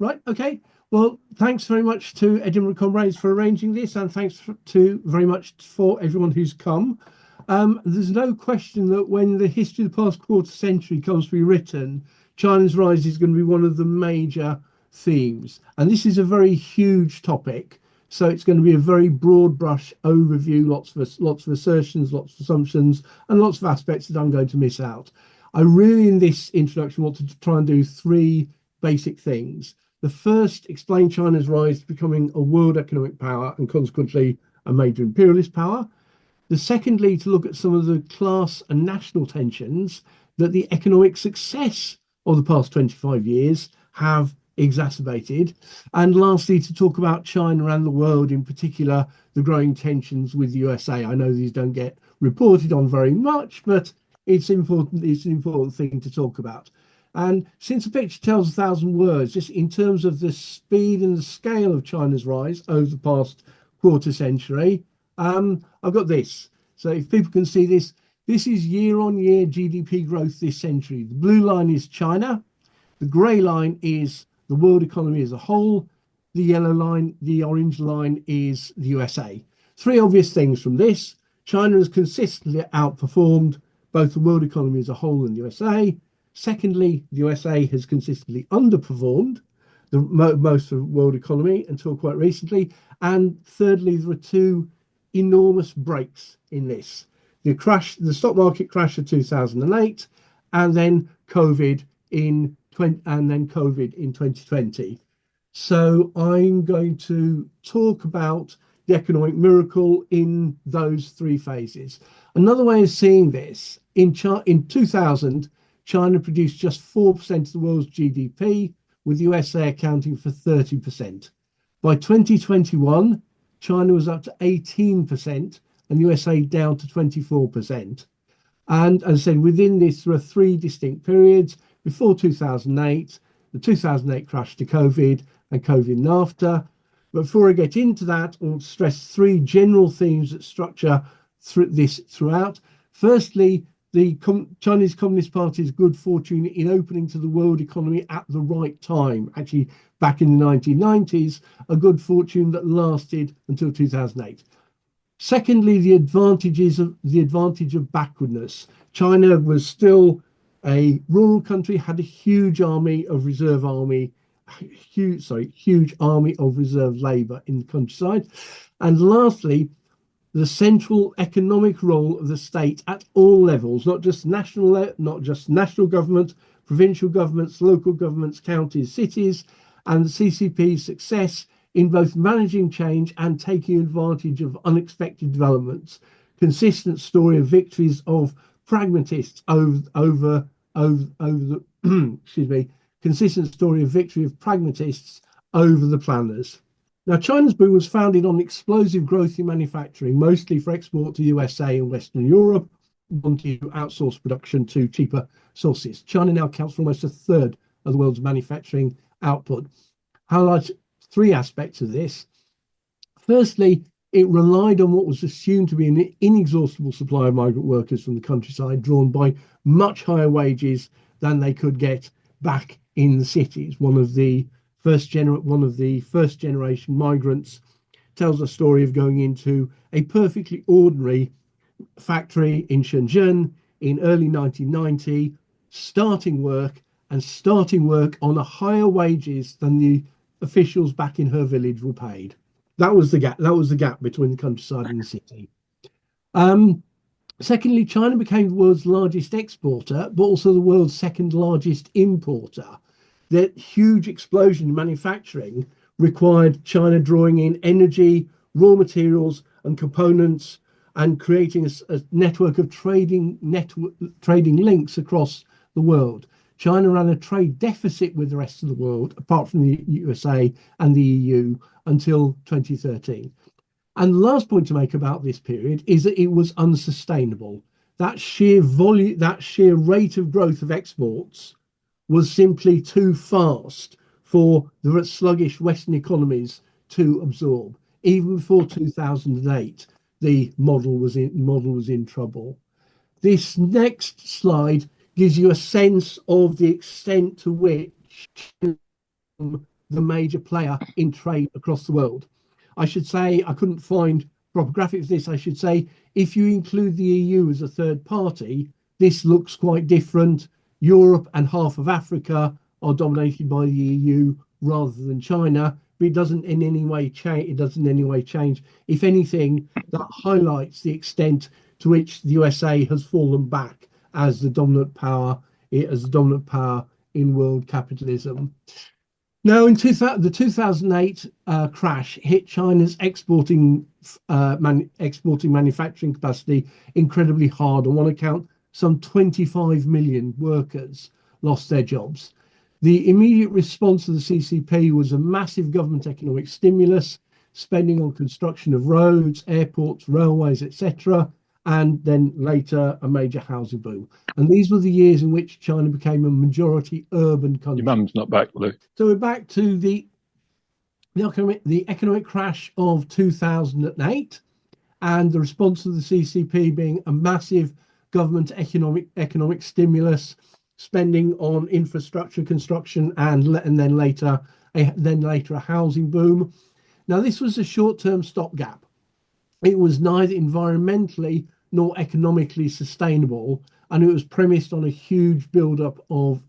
Right. Okay. Well, thanks very much to Edinburgh Comrades for arranging this, and thanks to very much for everyone who's come. There's no question that when the history of the past quarter century comes to be written, China's rise is going to be one of the major themes. And this is a very huge topic. So it's going to be a very broad brush overview, lots of assertions, lots of assumptions, and lots of aspects that I'm going to miss out. I really, in this introduction, want to try and do three basic things. The first, explain China's rise to becoming a world economic power and consequently a major imperialist power. The secondly, to look at some of the class and national tensions that the economic success of the past 25 years have exacerbated. And lastly, to talk about China and the world, in particular, the growing tensions with the USA. I know these don't get reported on very much, but it's important. It's an important thing to talk about. And since a picture tells 1,000 words, just in terms of the speed and the scale of China's rise over the past quarter century, I've got this. So if people can see this, this is year-on-year GDP growth this century. The blue line is China. The grey line is the world economy as a whole. The yellow line, the orange line is the USA. Three obvious things from this. China has consistently outperformed both the world economy as a whole and the USA. Secondly, the USA has consistently underperformed most of the world economy until quite recently. And thirdly, there are two enormous breaks in this. The stock market crash of 2008, and then COVID in 2020. So I'm going to talk about the economic miracle in those three phases. Another way of seeing this, in 2000, China produced just 4% of the world's GDP, with the USA accounting for 30%. By 2021, China was up to 18% and USA down to 24%. And as I said, within this, there are three distinct periods: before 2008, the 2008 crash to COVID, and COVID and after. But before I get into that, I want to stress three general themes that structure this throughout. Firstly, the Chinese Communist Party's good fortune in opening to the world economy at the right time, actually back in the 1990s, a good fortune that lasted until 2008. Secondly, the advantage of backwardness. China was still a rural country, had a huge army of reserve labour in the countryside. And lastly, the central economic role of the state at all levels, not just national government, provincial governments, local governments, counties, cities, and the CCP's success in both managing change and taking advantage of unexpected developments. Consistent story of victories of pragmatists over the excuse me, consistent story of victory of pragmatists over the planners. Now, China's boom was founded on explosive growth in manufacturing, mostly for export to the USA and Western Europe, wanting to outsource production to cheaper sources. China now accounts for almost a third of the world's manufacturing output. Highlight three aspects of this. Firstly, it relied on what was assumed to be an inexhaustible supply of migrant workers from the countryside, drawn by much higher wages than they could get back in the cities. One of the first generation migrants tells a story of going into a perfectly ordinary factory in Shenzhen in early 1990, starting work on a higher wages than the officials back in her village were paid. That was the gap. That was the gap between the countryside and the city. Secondly, China became the world's largest exporter, but also the world's second largest importer. That huge explosion in manufacturing required China drawing in energy, raw materials, and components, and creating a network of trading links across the world. China ran a trade deficit with the rest of the world, apart from the USA and the EU, until 2013. And the last point to make about this period is that it was unsustainable. That sheer rate of growth of exports was simply too fast for the sluggish Western economies to absorb. Even before 2008, the model was in trouble. This next slide gives you a sense of the extent to which the major player in trade across the world. I should say, I couldn't find proper graphics of this. I should say, if you include the EU as a third party, this looks quite different. Europe and half of Africa are dominated by the EU rather than China, but it doesn't in any way change. It doesn't in any way change. If anything, that highlights the extent to which the USA has fallen back as the dominant power, in world capitalism. Now, in the 2008 crash hit China's exporting manufacturing capacity incredibly hard. On one account, some 25 million workers lost their jobs. The immediate response of the CCP was a massive government economic stimulus, spending on construction of roads, airports, railways, etc., and then later a major housing boom. And these were the years in which China became a majority urban country. Your mum's not back, Lou. So we're back to the economic crash of 2008, and the response of the CCP being a massive government economic stimulus, spending on infrastructure construction, and then later a housing boom. Now, this was a short-term stopgap. It was neither environmentally nor economically sustainable, and it was premised on a huge build-up of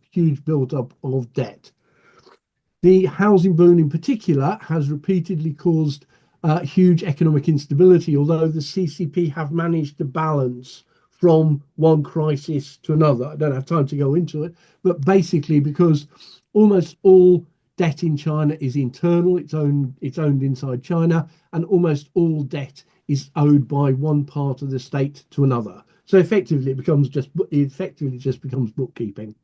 debt. The housing boom in particular has repeatedly caused huge economic instability, although the CCP have managed to balance from one crisis to another. I don't have time to go into it, but basically because almost all debt in China is internal, it's owned inside China, and almost all debt is owed by one part of the state to another. So effectively, it just becomes bookkeeping.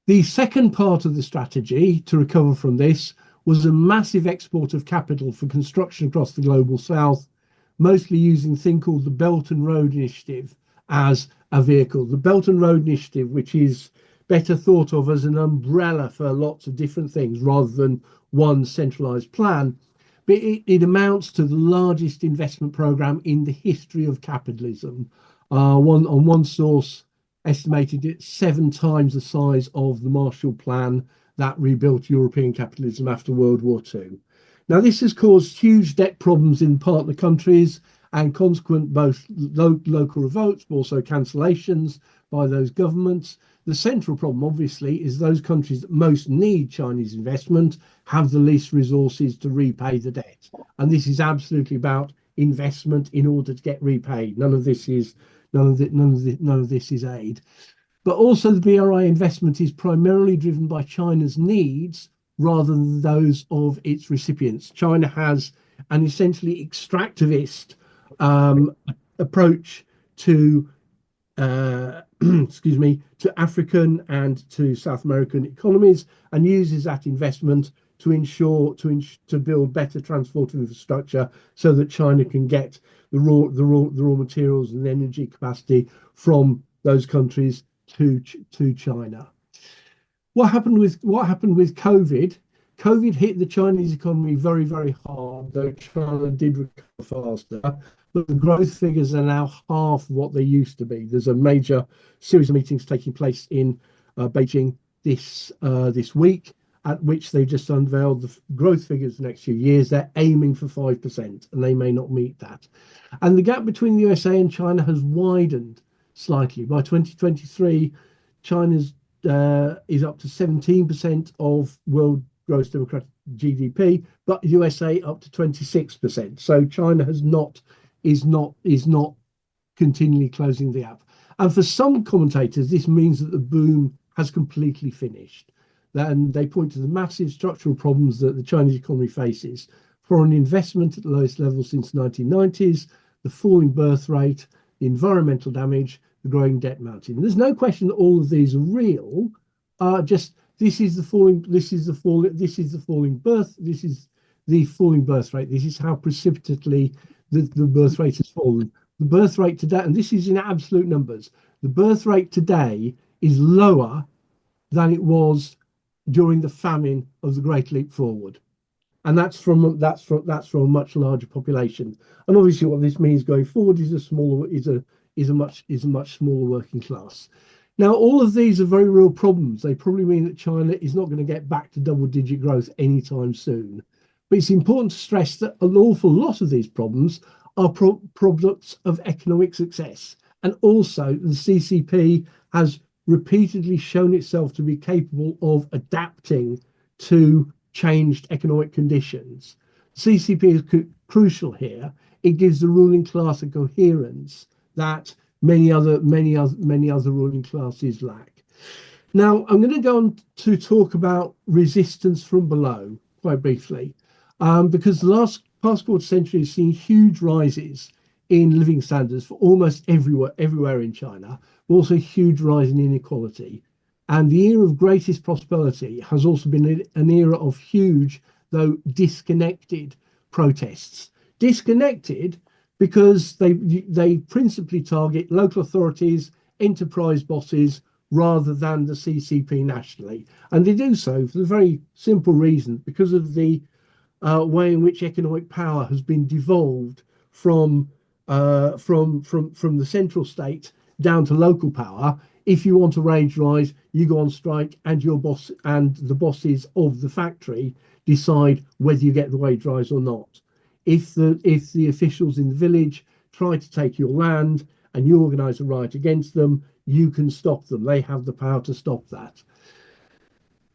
The second part of the strategy to recover from this was a massive export of capital for construction across the global south, mostly using a thing called the Belt and Road Initiative as a vehicle. The Belt and Road Initiative, which is better thought of as an umbrella for lots of different things rather than one centralized plan, but it amounts to the largest investment program in the history of capitalism. One source estimated it 7 times the size of the Marshall Plan that rebuilt European capitalism after World War II. Now, this has caused huge debt problems in partner countries and consequent both local revolts, but also cancellations by those governments. The central problem, obviously, is those countries that most need Chinese investment have the least resources to repay the debt. And this is absolutely about investment in order to get repaid. None of this is aid. But also the BRI investment is primarily driven by China's needs rather than those of its recipients. China has an essentially extractivist approach to to African and to South American economies, and uses that investment to build better transport infrastructure so that China can get the raw materials and energy capacity from those countries to China. What happened with COVID? COVID hit the Chinese economy very, very hard, though China did recover faster. But the growth figures are now half what they used to be. There's a major series of meetings taking place in Beijing this week, at which they just unveiled the growth figures for the next few years. They're aiming for 5%, and they may not meet that. And the gap between the USA and China has widened slightly. By 2023, China's is up to 17% of world gross democratic GDP, but USA up to 26%. So China is not continually closing the gap. And for some commentators, this means that the boom has completely finished. Then they point to the massive structural problems that the Chinese economy faces: foreign investment at the lowest level since the 1990s, the falling birth rate, the environmental damage, the growing debt mountain. There's no question that all of these are real. This is the falling birth rate. This is how precipitately the birth rate has fallen. The birth rate today, and this is in absolute numbers, the birth rate today is lower than it was during the famine of the Great Leap Forward, and that's from a much larger population. And obviously, what this means going forward is a much smaller working class. Now, all of these are very real problems. They probably mean that China is not going to get back to double-digit growth anytime soon. But it's important to stress that an awful lot of these problems are products of economic success. And also, the CCP has repeatedly shown itself to be capable of adapting to changed economic conditions. CCP is crucial here. It gives the ruling class a coherence that many other ruling classes lack. Now, I'm going to go on to talk about resistance from below quite briefly, because the past quarter century has seen huge rises in living standards for almost everywhere in China, but also huge rise in inequality. And the era of greatest prosperity has also been an era of huge, though disconnected, protests. Disconnected because they principally target local authorities, enterprise bosses, rather than the CCP nationally. And they do so for the very simple reason because of the way in which economic power has been devolved from the central state down to local power. If you want a wage rise, you go on strike, and your boss and the bosses of the factory decide whether you get the wage rise or not. If the officials in the village try to take your land and you organize a riot against them, you can stop them. They have the power to stop that.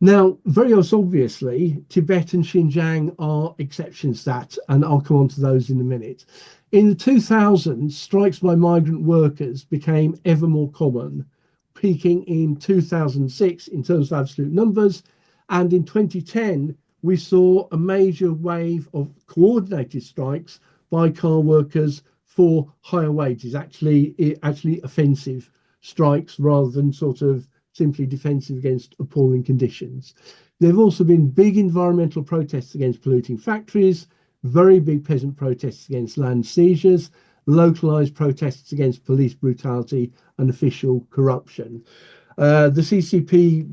Now, very obviously, Tibet and Xinjiang are exceptions to that, and I'll come on to those in a minute. In the 2000s, strikes by migrant workers became ever more common, peaking in 2006 in terms of absolute numbers. And in 2010, we saw a major wave of coordinated strikes by car workers for higher wages, actually offensive strikes rather than sort of simply defensive against appalling conditions. There have also been big environmental protests against polluting factories, very big peasant protests against land seizures, localized protests against police brutality and official corruption. The CCP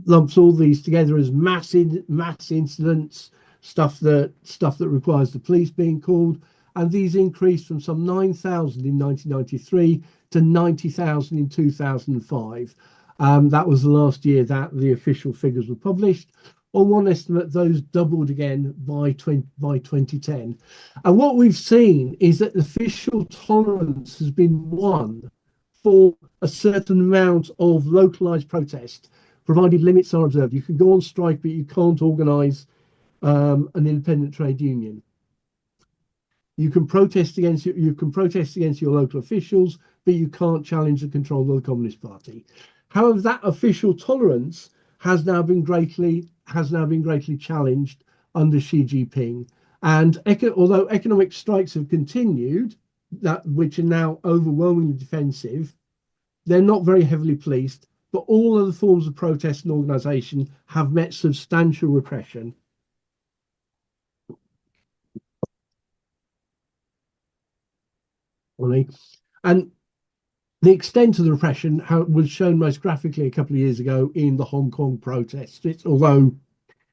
lumps all these together as mass incidents, stuff that requires the police being called, and these increased from some 9,000 in 1993 to 90,000 in 2005. That was the last year that the official figures were published. On one estimate, those doubled again by 2010. And what we've seen is that official tolerance has been won for a certain amount of localized protest, provided limits are observed. You can go on strike, but you can't organize an independent trade union. You can protest against your local officials, but you can't challenge the control of the Communist Party. However, that official tolerance has now been greatly challenged under Xi Jinping. And although economic strikes have continued, which are now overwhelmingly defensive, they're not very heavily policed. But all other forms of protest and organisation have met substantial repression. And the extent of the repression was shown most graphically a couple of years ago in the Hong Kong protests. Although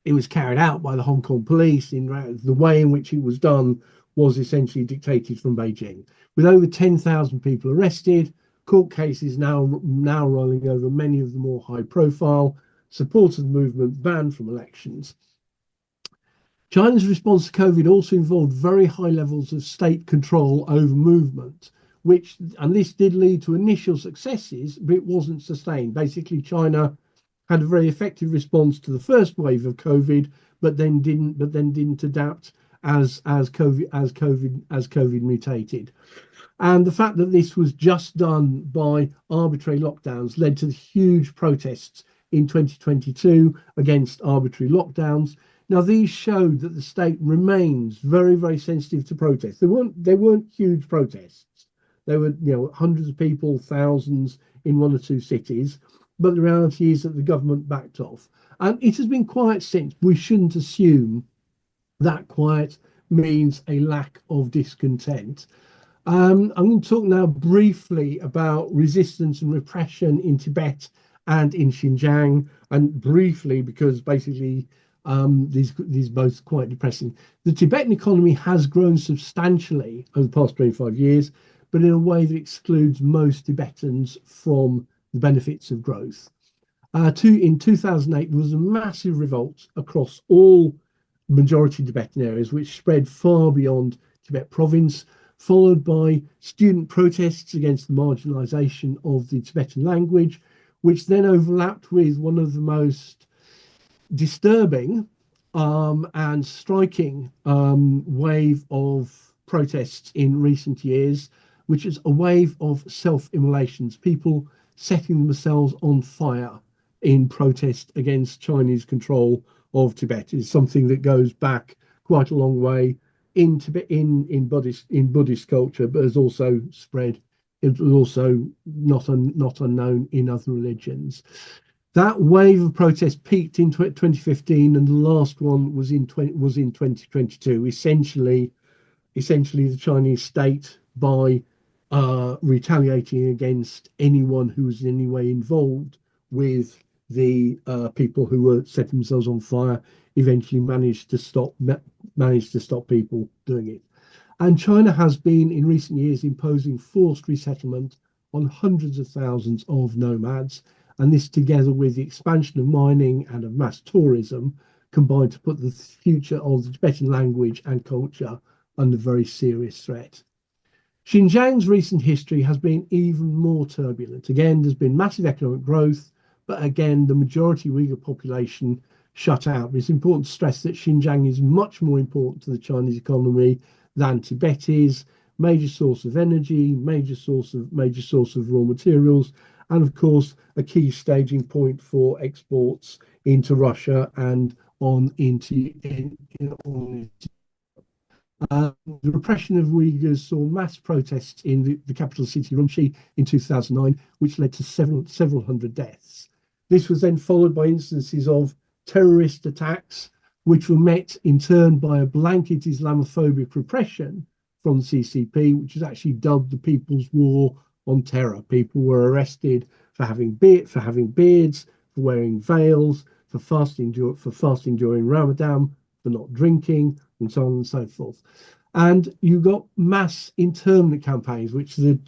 it was carried out by the Hong Kong police, the way in which it was done was essentially dictated from Beijing. With over 10,000 people arrested, court cases now rolling over, many of the more high profile, supporters of the movement banned from elections. China's response to COVID also involved very high levels of state control over movement, and this did lead to initial successes, but it wasn't sustained. Basically, China had a very effective response to the first wave of COVID, but then didn't adapt as COVID mutated. And the fact that this was just done by arbitrary lockdowns led to huge protests in 2022 against arbitrary lockdowns. Now, these showed that the state remains very, very sensitive to protests. They weren't huge protests. They were, hundreds of people, thousands in one or two cities. But the reality is that the government backed off. And it has been quiet since. We shouldn't assume that quiet means a lack of discontent. I'm going to talk now briefly about resistance and repression in Tibet and in Xinjiang, and briefly because basically these both quite depressing. The Tibetan economy has grown substantially over the past 25 years, but in a way that excludes most Tibetans from the benefits of growth. In 2008, there was a massive revolt across all majority Tibetan areas, which spread far beyond Tibet province, followed by student protests against the marginalization of the Tibetan language, which then overlapped with one of the most disturbing and striking wave of protests in recent years, which is a wave of self-immolations, people setting themselves on fire in protest against Chinese control of Tibet. Is something that goes back quite a long way in Tibet, in Buddhist culture, but has also spread. It was also not unknown in other religions. That wave of protest peaked in 2015, and the last one was in 2022. Essentially, the Chinese state, by retaliating against anyone who was in any way involved with the people who were setting themselves on fire, eventually managed to stop people doing it. And China has been in recent years imposing forced resettlement on hundreds of thousands of nomads. And this, together with the expansion of mining and of mass tourism, combined to put the future of the Tibetan language and culture under very serious threat. Xinjiang's recent history has been even more turbulent. Again, there's been massive economic growth, but again, the majority Uyghur population shut out. It's important to stress that Xinjiang is much more important to the Chinese economy than Tibet is. Major source of energy, major source of raw materials, and of course a key staging point for exports into Russia and on into the repression of Uyghurs saw mass protests in the capital city Urumqi in 2009, which led to several hundred deaths. This was then followed by instances of terrorist attacks, which were met in turn by a blanket Islamophobic repression from the CCP, which was actually dubbed the People's War on Terror. People were arrested for having beards, for wearing veils, for fasting during Ramadan, for not drinking, and so on and so forth. And you got mass internment campaigns, which the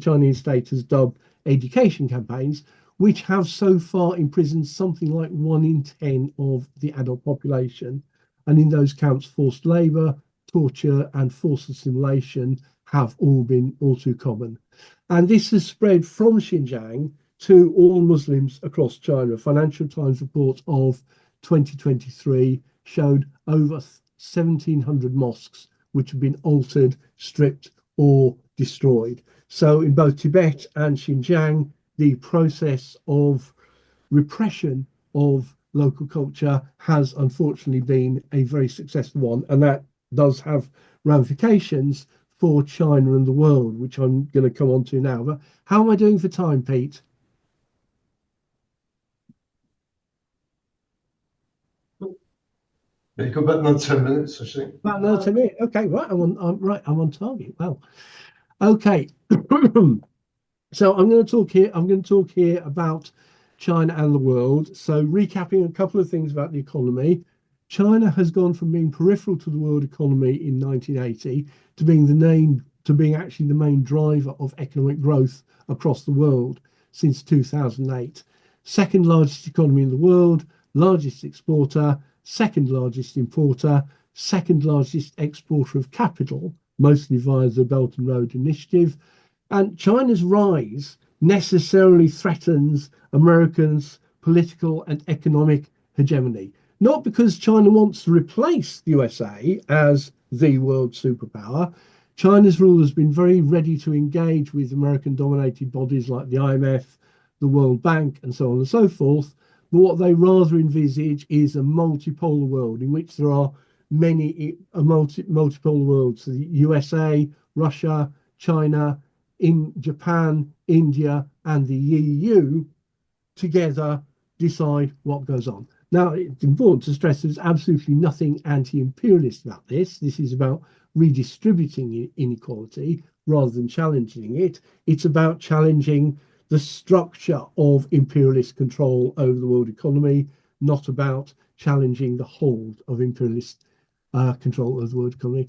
Chinese state has dubbed education campaigns, which have so far imprisoned something like 1 in 10 of the adult population. And in those camps, forced labor, torture, and forced assimilation have all been all too common. And this has spread from Xinjiang to all Muslims across China. A Financial Times report of 2023 showed over 1,700 mosques which have been altered, stripped, or destroyed. So in both Tibet and Xinjiang, the process of repression of local culture has unfortunately been a very successful one, and that does have ramifications for China and the world, which I'm going to come on to now. But how am I doing for time, Pete? You've got about another 10 minutes, I think. About another 10 minutes. Okay, right. I'm on target. Wow. Okay. So I'm going to talk here about China and the world. So recapping a couple of things about the economy. China has gone from being peripheral to the world economy in 1980 to being actually the main driver of economic growth across the world since 2008. Second largest economy in the world, largest exporter, second largest importer, second largest exporter of capital, mostly via the Belt and Road Initiative. And China's rise necessarily threatens Americans' political and economic hegemony. Not because China wants to replace the USA as the world superpower. China's rule has been very ready to engage with American-dominated bodies like the IMF, the World Bank, and so on and so forth. But what they rather envisage is a multipolar world in which there are multipolar worlds. So the USA, Russia, China, in Japan, India, and the EU together decide what goes on. Now, it's important to stress there's absolutely nothing anti-imperialist about this. This is about redistributing inequality rather than challenging it. It's about challenging the structure of imperialist control over the world economy, not about challenging the hold of imperialist control of the world economy.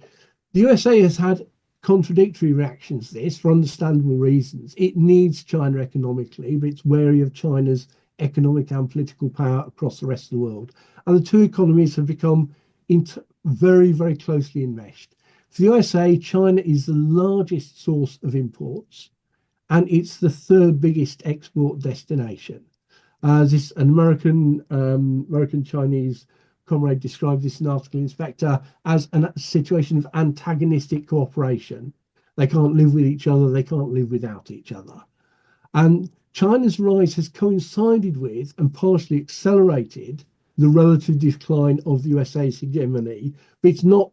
The USA has had contradictory reactions to this for understandable reasons. It needs China economically, but it's wary of China's economic and political power across the rest of the world. And the two economies have become very, very closely enmeshed. For the USA, China is the largest source of imports, and it's the third biggest export destination. This an American Chinese comrade described this in an article in Inspector as a situation of antagonistic cooperation. They can't live with each other. They can't live without each other. And China's rise has coincided with and partially accelerated the relative decline of the USA's hegemony, but it's not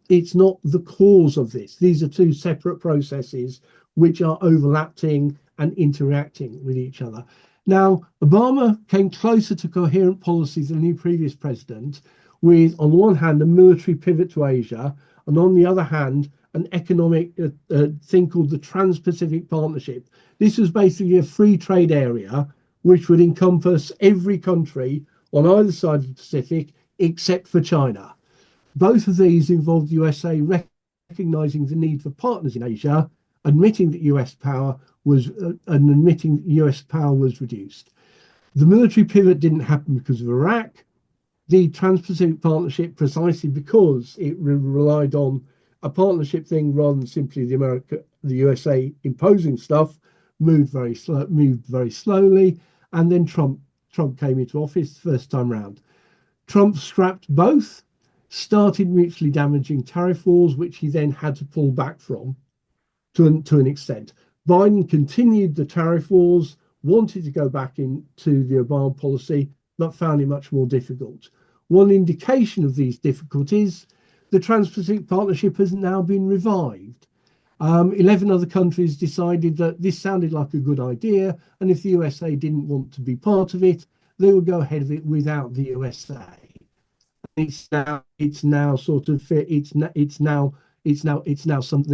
the cause of this. These are two separate processes which are overlapping and interacting with each other. Now, Obama came closer to coherent policies than any previous president, with, on the one hand, a military pivot to Asia, and on the other hand, an economic thing called the Trans-Pacific Partnership. This was basically a free trade area which would encompass every country on either side of the Pacific except for China. Both of these involved the USA recognizing the need for partners in Asia, admitting that US power was reduced. The military pivot didn't happen because of Iraq. The Trans-Pacific Partnership, precisely because it relied on a partnership thing rather than simply the USA imposing stuff, moved very slowly, and then Trump came into office the first time round. Trump scrapped both, started mutually damaging tariff wars, which he then had to pull back from to an extent. Biden continued the tariff wars, wanted to go back into the Obama policy, but found it much more difficult. One indication of these difficulties, the Trans-Pacific Partnership has now been revived. 11 other countries decided that this sounded like a good idea, and if the USA didn't want to be part of it, they would go ahead of it without the USA. It's now something.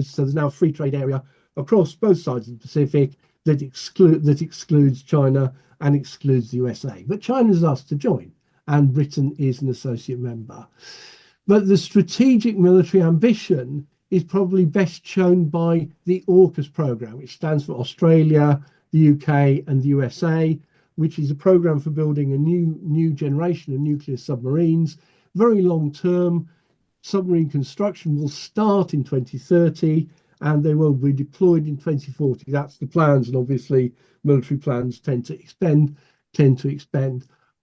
So there's now a free trade area across both sides of the Pacific that excludes China and excludes the USA. But China's asked to join, and Britain is an associate member. But the strategic military ambition is probably best shown by the AUKUS program, which stands for Australia, the UK, and the USA, which is a program for building a new generation of nuclear submarines. Very long term. Submarine construction will start in 2030 and they will be deployed in 2040. That's the plans, and obviously military plans tend to expend.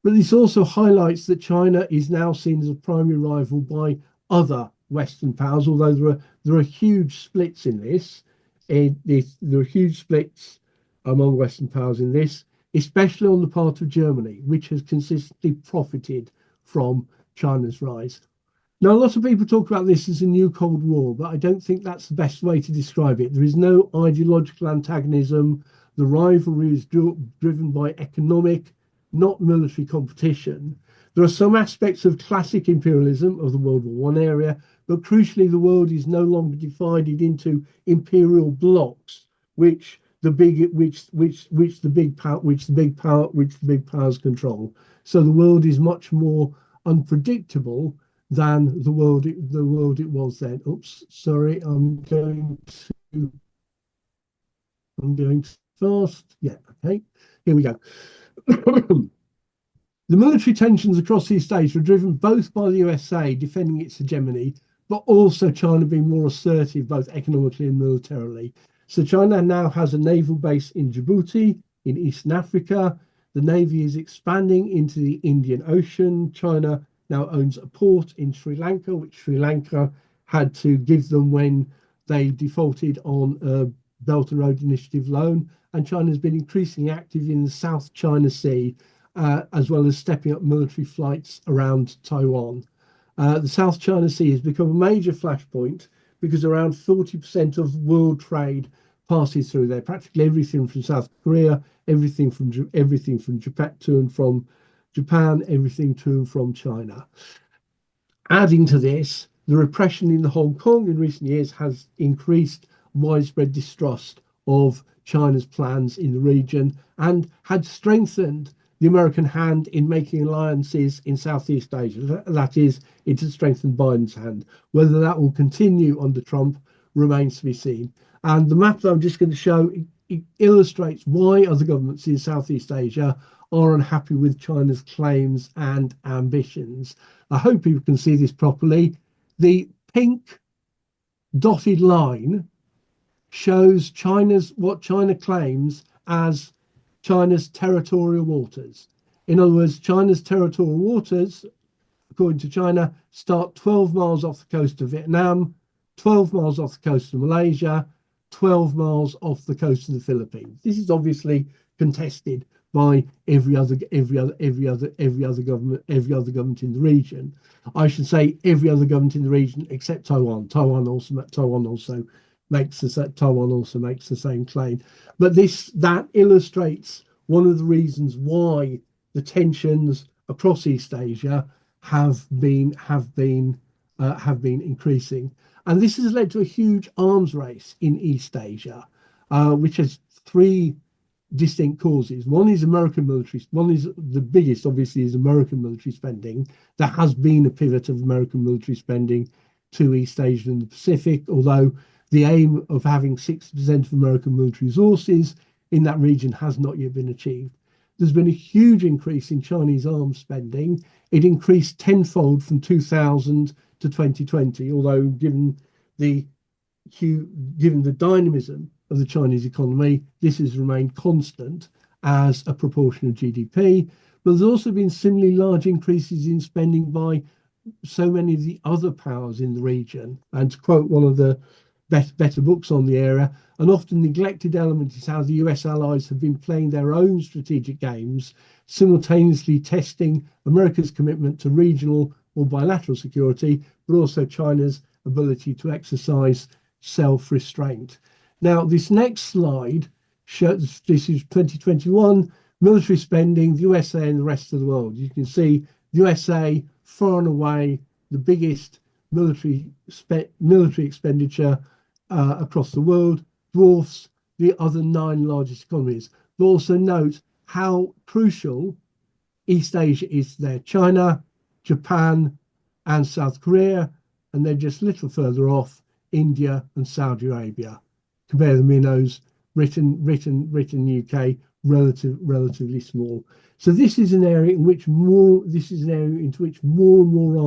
But this also highlights that China is now seen as a primary rival by other Western powers, although there are huge splits in this. There are huge splits among Western powers in this, especially on the part of Germany, which has consistently profited from China's rise. Now, a lot of people talk about this as a new Cold War, but I don't think that's the best way to describe it. There is no ideological antagonism. The rivalry is driven by economic, not military competition. There are some aspects of classic imperialism of the World War I area, but crucially, the world is no longer divided into imperial blocks, which the big powers control. So the world is much more unpredictable than the world it was then. Oops, sorry, I'm going too fast. Yeah, okay, here we go. The military tensions across these states were driven both by the USA defending its hegemony, but also China being more assertive, both economically and militarily. So China now has a naval base in Djibouti, in Eastern Africa. The Navy is expanding into the Indian Ocean. China now owns a port in Sri Lanka, which Sri Lanka had to give them when they defaulted on a Belt and Road Initiative loan. And China has been increasingly active in the South China Sea, as well as stepping up military flights around Taiwan. The South China Sea has become a major flashpoint because around 40% of world trade passes through there. Practically everything from South Korea, everything from Japan to and from Japan, everything to and from China. Adding to this, the repression in Hong Kong in recent years has increased widespread distrust of China's plans in the region and had strengthened the American hand in making alliances in Southeast Asia. That is, it has strengthened Biden's hand. Whether that will continue under Trump remains to be seen. And the map that I'm just going to show it illustrates why other governments in Southeast Asia are unhappy with China's claims and ambitions. I hope people can see this properly. The pink dotted line shows what China claims as China's territorial waters. In other words, China's territorial waters, according to China, start 12 miles off the coast of Vietnam, 12 miles off the coast of Malaysia, 12 miles off the coast of the Philippines. This is obviously contested by every other government in the region. I should say every other government in the region except Taiwan. Taiwan also makes the same claim. But that illustrates one of the reasons why the tensions across East Asia have been increasing, and this has led to a huge arms race in East Asia, which has three distinct causes. One is American military. One is the biggest, obviously, is American military spending. There has been a pivot of American military spending to East Asia and the Pacific, although the aim of having 60% of American military resources in that region has not yet been achieved. There's been a huge increase in Chinese arms spending. It increased tenfold from 2000 to 2020, although given the dynamism of the Chinese economy, this has remained constant as a proportion of GDP. But there's also been similarly large increases in spending by so many of the other powers in the region. And to quote one of the better books on the area, an often neglected element is how the US allies have been playing their own strategic games, simultaneously testing America's commitment to regional or bilateral security, but also China's ability to exercise self-restraint. Now, this next slide shows, this is 2021, military spending, the USA and the rest of the world. You can see the USA far and away the biggest military expenditure across the world, dwarfs the other 9 largest economies. But also note how crucial East Asia is there. China, Japan, and South Korea, and then just a little further off, India and Saudi Arabia. Compare the minnows, Britain, UK, relatively small. So this is an area in which more and more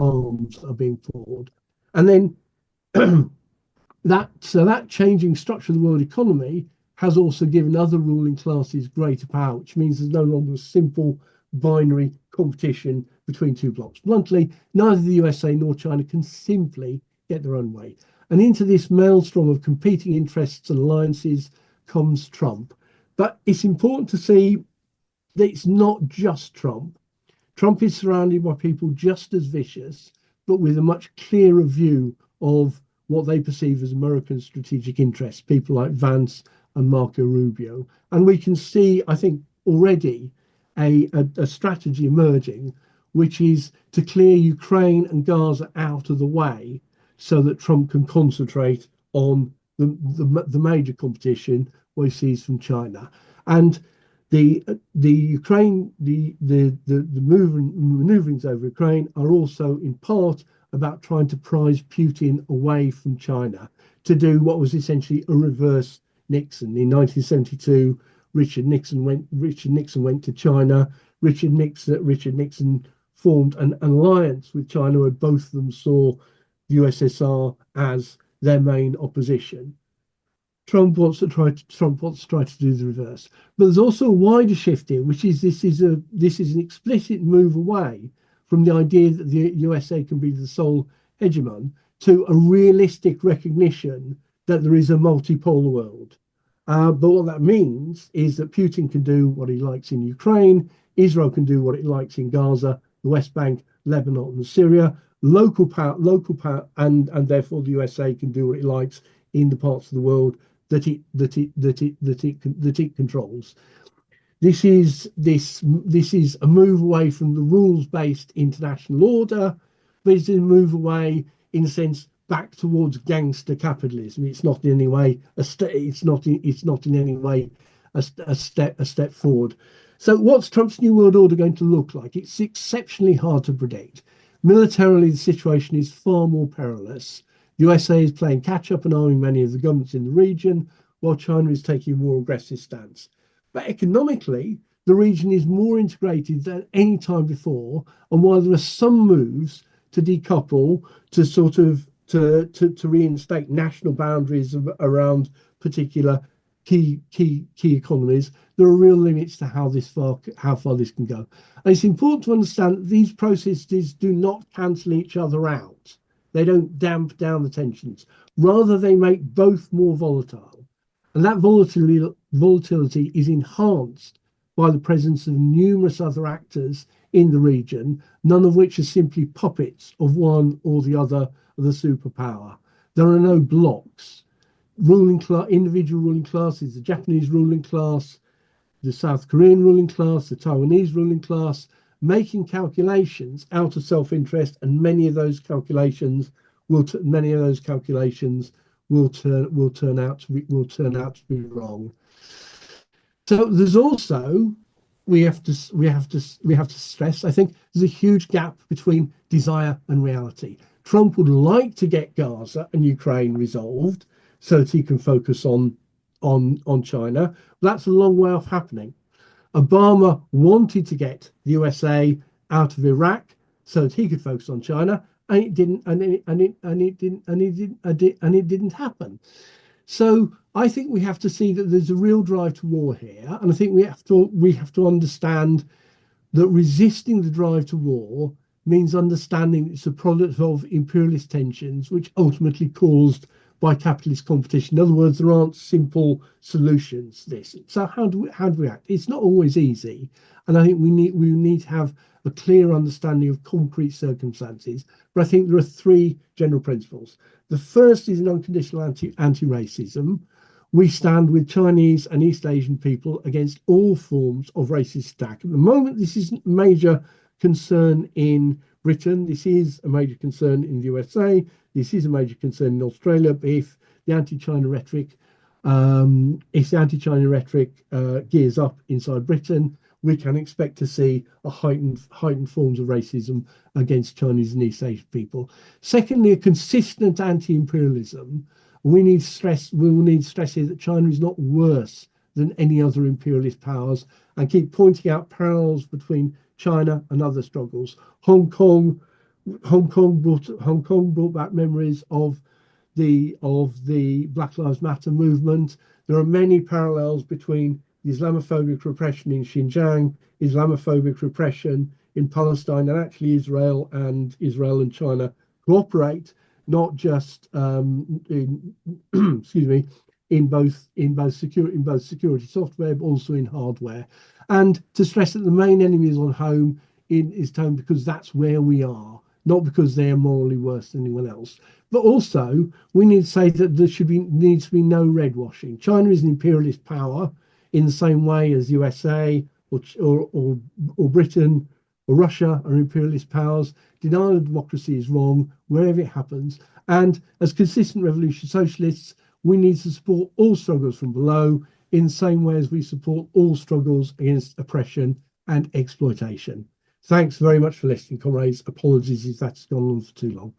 arms are being poured. And then that changing structure of the world economy has also given other ruling classes greater power, which means there's no longer a simple binary competition between two blocks. Bluntly, neither the USA nor China can simply get their own way. And into this maelstrom of competing interests and alliances comes Trump. But it's important to see that it's not just Trump. Trump is surrounded by people just as vicious, but with a much clearer view of what they perceive as American strategic interests, people like Vance and Marco Rubio. And we can see, I think, already a strategy emerging, which is to clear Ukraine and Gaza out of the way so that Trump can concentrate on the major competition what he sees from China. And the Ukraine, the maneuverings over Ukraine are also in part about trying to prise Putin away from China to do what was essentially a reverse Nixon. In 1972, Richard Nixon went to China. Richard Nixon formed an alliance with China where both of them saw the USSR as their main opposition. Trump wants to try to do the reverse. But there's also a wider shift here, which is this is an explicit move away from the idea that the USA can be the sole hegemon to a realistic recognition that there is a multipolar world. But what that means is that Putin can do what he likes in Ukraine, Israel can do what it likes in Gaza, the West Bank, Lebanon, and Syria. Local power, and therefore the USA can do what it likes in the parts of the world that it controls. This is a move away from the rules-based international order, but it's a move away, in a sense, back towards gangster capitalism. It's not in any way it's not in any way a step forward. So what's Trump's new world order going to look like? It's exceptionally hard to predict. Militarily, the situation is far more perilous. The USA is playing catch up and arming many of the governments in the region, while China is taking a more aggressive stance. But economically, the region is more integrated than any time before. And while there are some moves to decouple, to sort of to reinstate national boundaries around particular key economies, there are real limits to how far this can go. And it's important to understand that these processes do not cancel each other out. They don't damp down the tensions. Rather, they make both more volatile. And that volatility is enhanced by the presence of numerous other actors in the region, none of which are simply puppets of one or the other of the superpower. There are no blocks. Individual ruling classes, the Japanese ruling class, the South Korean ruling class, the Taiwanese ruling class, making calculations out of self-interest, and many of those calculations will turn out to be wrong. So there's also we have to stress, I think there's a huge gap between desire and reality. Trump would like to get Gaza and Ukraine resolved so that he can focus on China. That's a long way off happening. Obama wanted to get the USA out of Iraq so that he could focus on China, and it didn't happen. So I think we have to see that there's a real drive to war here, and I think we have to understand that resisting the drive to war means understanding it's a product of imperialist tensions, which ultimately caused by capitalist competition. In other words, there aren't simple solutions to this. So how do we act? It's not always easy, and I think we need to have a clear understanding of concrete circumstances. But I think there are three general principles. The first is an unconditional anti-racism. We stand with Chinese and East Asian people against all forms of racist attack. At the moment, this is a major concern in Britain. This is a major concern in the USA. This is a major concern in Australia. But if the anti-China rhetoric, gears up inside Britain, we can expect to see a heightened forms of racism against Chinese and East Asian people. Secondly, a consistent anti-imperialism. We will need to stress here that China is not worse than any other imperialist powers, and keep pointing out parallels between China and other struggles. Hong Kong brought back memories of the Black Lives Matter movement. There are many parallels between Islamophobic repression in Xinjiang, Islamophobic repression in Palestine, and actually Israel and China cooperate, not just in both security software, but also in hardware. And to stress that the main enemy is home, because that's where we are, not because they are morally worse than anyone else. But also, we need to say that needs to be no red washing. China is an imperialist power in the same way as USA or Britain or Russia are imperialist powers. Denial of democracy is wrong wherever it happens. And as consistent revolution socialists, we need to support all struggles from below in the same way as we support all struggles against oppression and exploitation. Thanks very much for listening, comrades. Apologies if that's gone on for too long.